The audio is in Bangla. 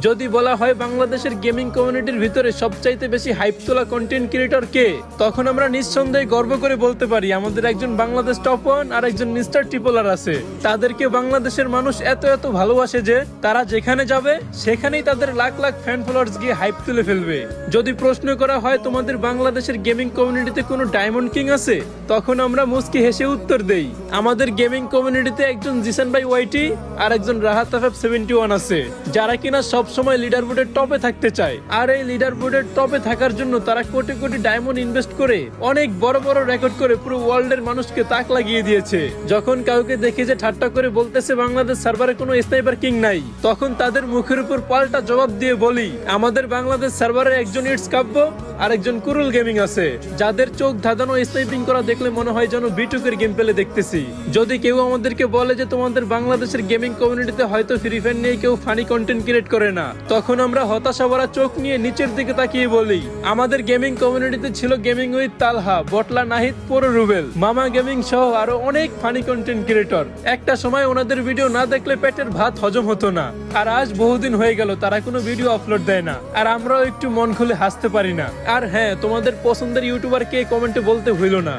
যদি বলা হয় বাংলাদেশের গেমিং কমিউনিটির ভিতরে সবচাইতে বেশি হাইপ তোলা কন্টেন্ট ক্রিয়েটর কে, তখন আমরা নিঃসন্দেহে গর্ব করে বলতে পারি আমাদের একজন বাংলাদেশ টপ 1 আর একজন মিস্টার ট্রিপলার আছে। তাদেরকে বাংলাদেশের মানুষ এত এত ভালোবাসে যে তারা যেখানে যাবে সেখানেই তাদের লাখ লাখ ফ্যান ফলোয়ার্স গিয়ে হাইপ তুলে ফেলবে। যদি প্রশ্ন করা হয় তোমাদের বাংলাদেশের গেমিং কমিউনিটিতে কোনো ডায়মন্ড কিং আছে, তখন আমরা মুস্কি হেসে উত্তর দেই আমাদের গেমিং কমিউনিটিতে একজন জিসান ভাই ওয়াইটি আর একজন রাহাত আফেফ 71 আছে, যারা কিনা সব সময় লিডার বোর্ডের টপে থাকতে চায়। আর এই লিডার বোর্ডের টপে থাকার জন্য তারা কোটি কোটি ডায়মন্ড ইনভেস্ট করে অনেক বড় বড় রেকর্ড করে পুরো ওয়ার্ল্ডের মানুষকে তাক লাগিয়ে দিয়েছে। যখন কাউকে দেখে যে ঠাট্টা করে বলতেছে বাংলাদেশ সার্ভারে কোনো স্নাইপার কিং নাই, তখন তাদের মুখের উপর পাল্টা জবাব দিয়ে বলি আমাদের বাংলাদেশ সার্ভারে একজন ইটস কাব্য আর একজন কুরুল গেমিং আছে, যাদের চোখ ধাঁধানো স্নাইপিং করা দেখলে মনে হয় যেন বিটুকের গেম প্লে দেখতেছি। যদি কেউ আমাদেরকে বলে যে তোমাদের বাংলাদেশের গেমিং কমিউনিটিতে হয়তো ফ্রি ফায়ার নিয়ে কেউ ফানি কন্টেন্ট ক্রিয়েট করে না, তখন আমরা হতাশা ভরা চোখ নিয়ে নিচের দিকে তাকিয়ে বলি আমাদের গেমিং কমিউনিটিতে ছিল গেমিং উইথ তালহা, বটলা নাহিদ, পুরো রুবেল, মামা গেমিং সহ আরো অনেক ফানি কন্টেন্ট ক্রিয়েটর। একটা সময় ওনাদের ভিডিও না দেখলে পেটের ভাত হজম হতো না, আর আজ বহুদিন হয়ে গেল তারা কোনো ভিডিও আপলোড দেয় না, আর আমরাও একটু মন খুলে হাসতে পারি না। আর হ্যাঁ, তোমাদের পছন্দের ইউটিউবার কে কমেন্টে বলতে ভুলো না।